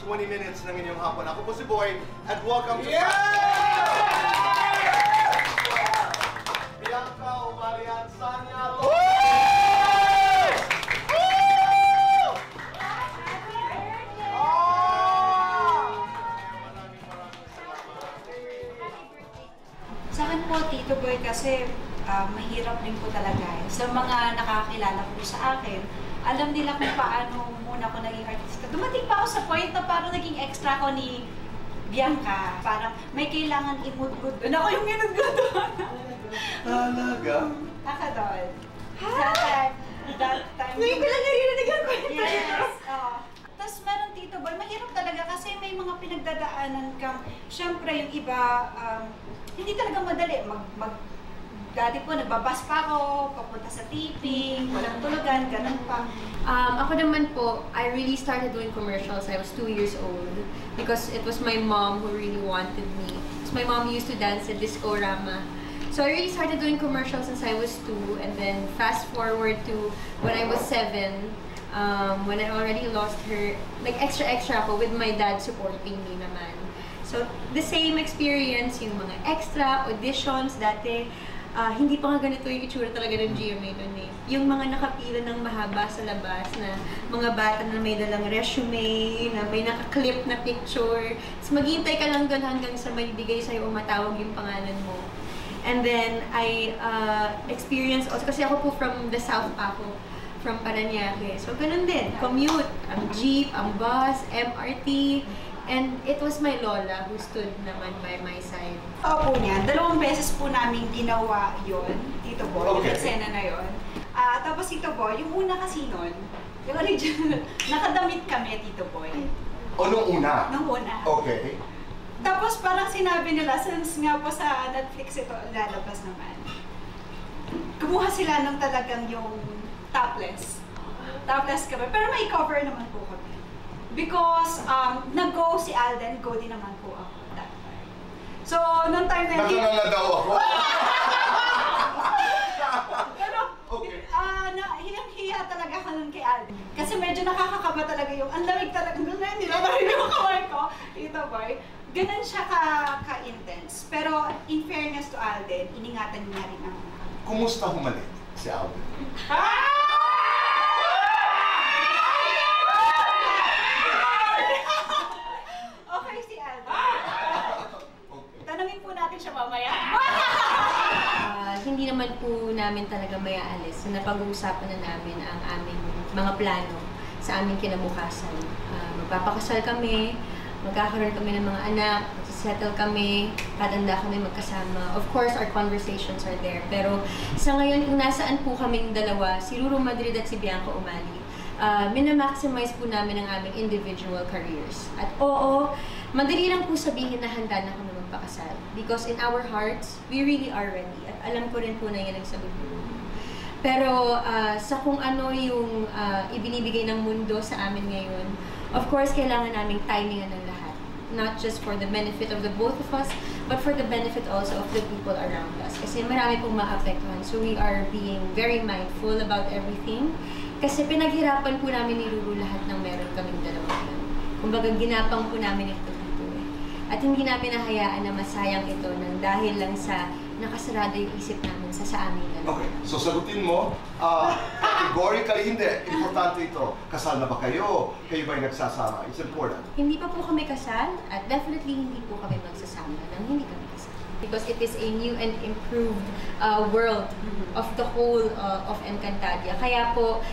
20 minutes ng inyong hapon. Ako po si Boy, and welcome to Bianca Umalian Sanya. Sa akin po, Tito Boy, kasi mahirap din po talaga. Sa mga nakakilala po sa akin, alam nila kung paano muna ako naging artista. Dumating pa ako sa point na parang naging extra ko ni Bianca. Parang may kailangan imudgud doon. Ako yung inudgud doon. Talaga? Nakadol. That time. Ngayon ko lang narinig ang kwento. Yes. Tapos meron, Tito Boy, mahirap talaga kasi may mga pinagdadaanan kang, syempre yung iba, hindi talaga madali. Dati po, nagbabas pa ako, papunta sa taping, walang tulugan, ganun pa. Ako naman po, I really started doing commercials. I was 2 years old because it was my mom who really wanted me. So my mom used to dance at Disco-Rama. So I really started doing commercials since I was 2, and then fast forward to when I was 7, when I already lost her, like extra ako with my dad supporting me naman. So the same experience, yung mga extra auditions dati, hindi pa nga ganito yung itsura talaga ng GMA nun eh. Yung mga nakapila ng mahaba sa labas na mga bata na may dalang resume, na may nakaklip na picture. Tapos maghintay ka lang doon hanggang sa may bigay sa'yo o matawag yung pangalan mo. And then I experienced also, kasi ako po from the South ako, from Parañaque. So ganun din, commute, ang jeep, ang bus, MRT. And it was my lola who stood naman by my side. Opo niya, 2 beses po namin ginawa yun, Tito Boy, yung eksena na yun. Tapos Tito Boy, yung una kasi nun, yung original, nakadamit kami, Tito Boy. O nung una? Nung una. Okay. Tapos parang sinabi nila, since nga po sa Netflix ito lalabas naman, kumuha sila ng talagang yung topless. Topless kami, pero may cover naman po kami. Because nag-go si Alden, go din naman po ako that time. So, nung time na hindi... Natulala daw ako. Pero, hiyang-hiya talaga ako nun kay Alden. Kasi medyo nakakakaba talaga yung, ang lamig talaga, nilalamig yung kamay ko, Tito Boy. Ganun siya ka-intense. Pero, in fairness to Alden, iningatan niya rin ang mga. Kumusta humalik si Alden? Tanungin po natin siya mamaya. Hindi naman po namin talaga mayaalis. So, napag-uusapan na namin ang aming mga plano sa aming kinabukasan. Magpapakasal kami, magkakaroon kami ng mga anak, settle kami, tatanda kami magkasama. Of course, our conversations are there. Pero sa ngayon, kung nasaan po kaming dalawa, si Ruru Madrid at si Bianca Umali, minamaximize po namin ang aming individual careers. At oo, madali lang po sabihin na handa na kami magpakasal. Because in our hearts, we really are ready. At alam ko rin po na yan ang sagot mo. Pero sa kung ano yung ibinibigay ng mundo sa amin ngayon, of course, kailangan naming timingan ng lahat. Not just for the benefit of the both of us, but for the benefit also of the people around us. Kasi marami pong maapektuhan. So we are being very mindful about everything. Kasi pinaghirapan po namin ni Ruru lahat ng meron kaming dalawa ngayon. Kumbaga, ginapang po namin ito dito eh. At hindi namin nahayaan na masayang ito nang dahil lang sa nakasarado yung isip namin sa amin. Okay, so sagutin mo, categorically hindi. Importante ito. Kasal na ba kayo? Kayo ba'y nagsasama? It's important. Hindi pa po kami kasal at definitely hindi po kami magsasama nang hindi kami kasal. Because it is a new and improved world of the whole of Encantadia. Kaya po,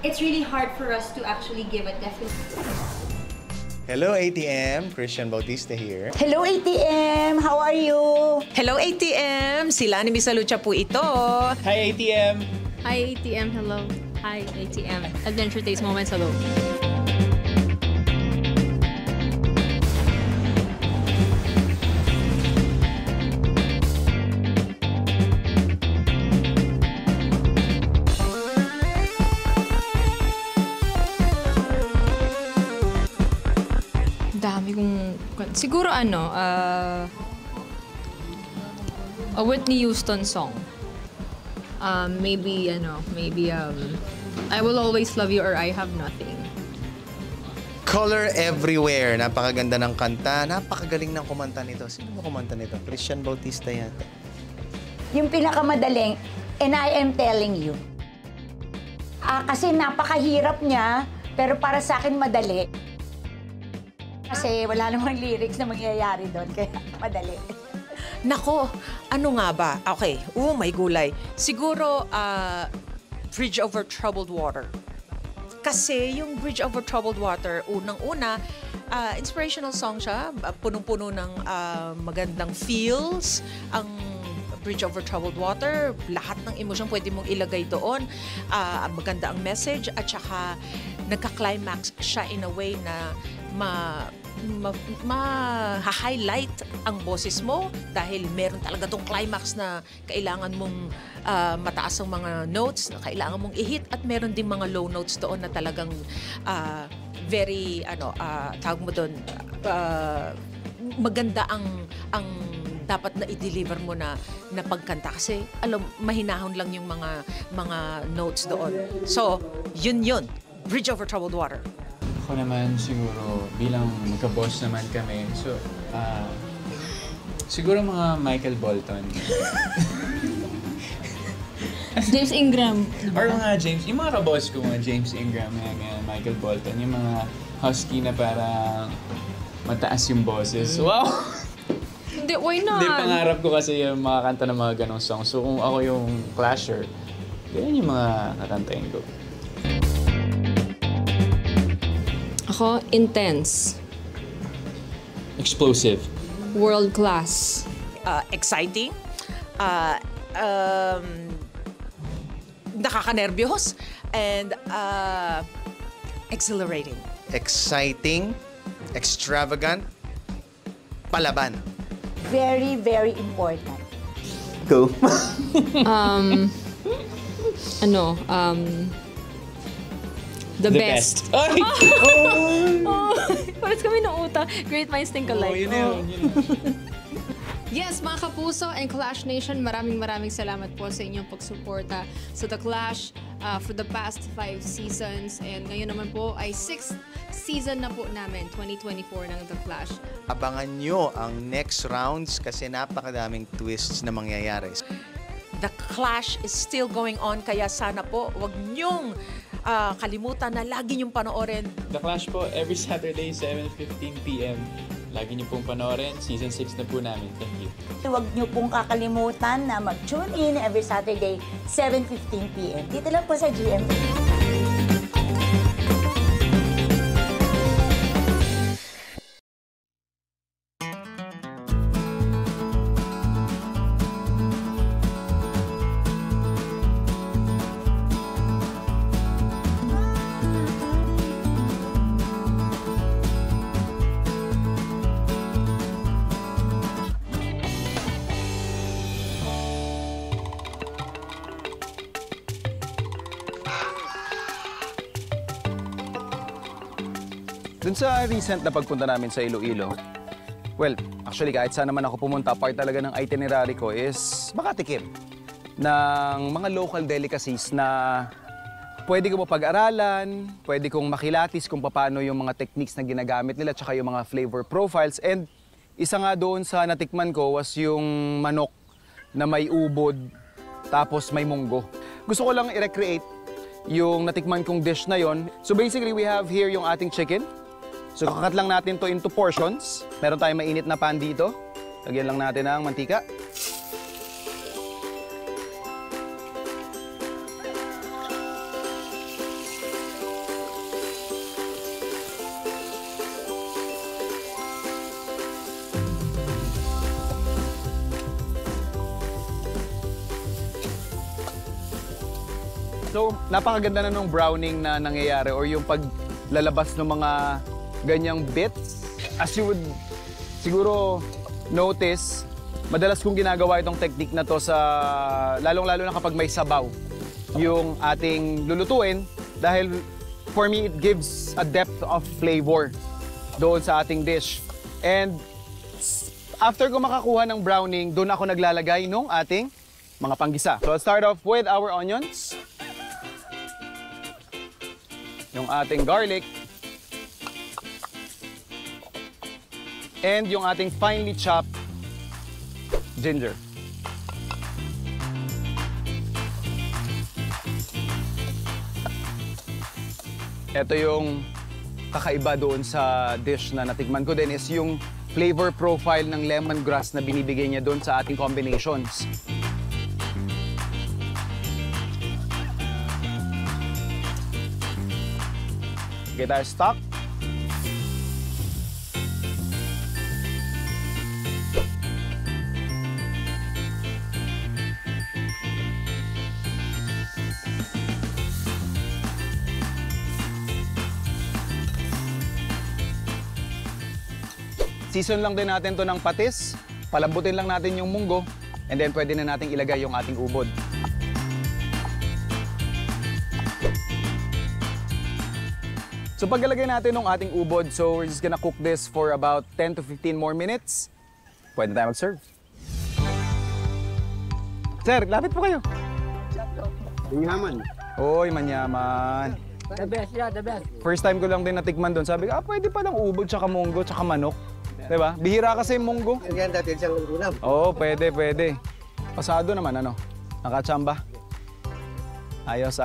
it's really hard for us to actually give a definite... Hello ATM, Christian Bautista here. Hello ATM, how are you? Hello ATM, sila ni Miss Lucha po ito. Hi ATM. Hi ATM, hello. Hi ATM. Adventure Taste Moments, hello. Dami kong... Siguro ano, a Whitney Houston song. Maybe I Will Always Love You or I Have Nothing. Color Everywhere. Napakaganda ng kanta. Napakagaling ng kumanta nito. Sino ba kumanta nito? Christian Bautista yata. Yung pinakamadaling, and I am telling you. Kasi napakahirap niya, pero para sa akin madali. Kasi wala namang lyrics na mangyayari doon, kaya madali. Nako, ano nga ba? Okay, may gulay. Siguro, Bridge Over Troubled Water. Kasi yung Bridge Over Troubled Water, unang-una, inspirational song siya. Punong-puno ng magandang feels. Ang Bridge Over Troubled Water, lahat ng emosyon pwede mong ilagay doon. Maganda ang message at saka nagka-climax siya in a way na ma-highlight ang boses mo dahil meron talaga tong climax na kailangan mong mataas ang mga notes na kailangan mong i-hit at meron din mga low notes doon na talagang very tawag mo doon maganda ang dapat na i-deliver mo na pagkanta kasi mahinahon lang yung mga notes doon. So, yun. Bridge Over Troubled Water. Ako naman siguro bilang magka-boss naman kami. So, siguro mga Michael Bolton. James Ingram. Or mga yung mga ka-boss ko, mga James Ingram, mga Michael Bolton, yung mga husky na parang mataas yung boses. Wow! Hindi, why not? Hindi, pangarap ko kasi yung mga kanta ng mga ganong songs. So kung ako yung clasher, ganyan yung mga kakantayin ko. Ako, intense. Explosive. World class. Exciting. Nakaka-nervyos. And exhilarating. Exciting, extravagant, palaban. Very, very important. Go. The best. Ay! Pares kami ng uta. Great minds think alike. Yun. Yes, mga Kapuso and Clash Nation, maraming salamat po sa inyong pagsuporta sa The Clash for the past 5 seasons. And ngayon naman po ay 6th season na po namin, 2024 ng The Clash. Abangan nyo ang next rounds kasi napakadaming twists na mangyayari. The Clash is still going on, kaya sana po wag niyong kalimutan na lagi niyong panoorin. The Clash po, every Saturday, 7:15 p.m. Lagi niyo pong panoorin. Season 6 na po namin. Thank you. Huwag niyo pong kakalimutan na mag-tune in every Saturday, 7:15 p.m. Dito lang po sa GMA. Dun sa recent na pagpunta namin sa Iloilo, well, actually kahit saan naman ako pumunta, part talaga ng itinerary ko is makatikim ng mga local delicacies na pwede ko mapag-aralan, pwede kong makilatis kung paano yung mga techniques na ginagamit nila tsaka yung mga flavor profiles. And isa nga doon sa natikman ko was yung manok na may ubod tapos may munggo. Gusto ko lang i-recreate yung natikman kong dish na yon. So basically, we have here yung ating chicken. So kakat lang natin to into portions. Meron tayong mainit na pan dito. Lagyan lang natin ng mantika. So napakaganda na nung browning na nangyayari or yung paglalabas ng mga ganyang bits. As you would siguro notice, madalas kong ginagawa itong technique na to sa lalong-lalo na kapag may sabaw yung ating lulutuin dahil for me it gives a depth of flavor doon sa ating dish. And after ko makakuha ng browning, doon ako naglalagay nung ating mga panggisa. So let's start off with our onions. Yung ating garlic. and yung ating finely chopped ginger. Ito yung kakaiba doon sa dish na natikman ko din is yung flavor profile ng lemongrass na binibigay niya doon sa ating combinations. Get our stock. Season lang din natin to ng patis, palabutin lang natin yung munggo, and then pwede na nating ilagay yung ating ubod. So pagkalagay natin ng ating ubod, so we're just gonna cook this for about 10 to 15 more minutes. Pwede tayo mag-serve. Sir, lapit po kayo. Manyaman. Oy, manyaman. The best, yeah, the best. First time ko lang din natikman doon. Sabi ko, pwede palang ubod, tsaka munggo, tsaka manok. Diba? Bihira kasi yung munggo. Yan dati siyang ulam. Oo, pwede. Pasado naman, ano? Nakachamba. Ayos.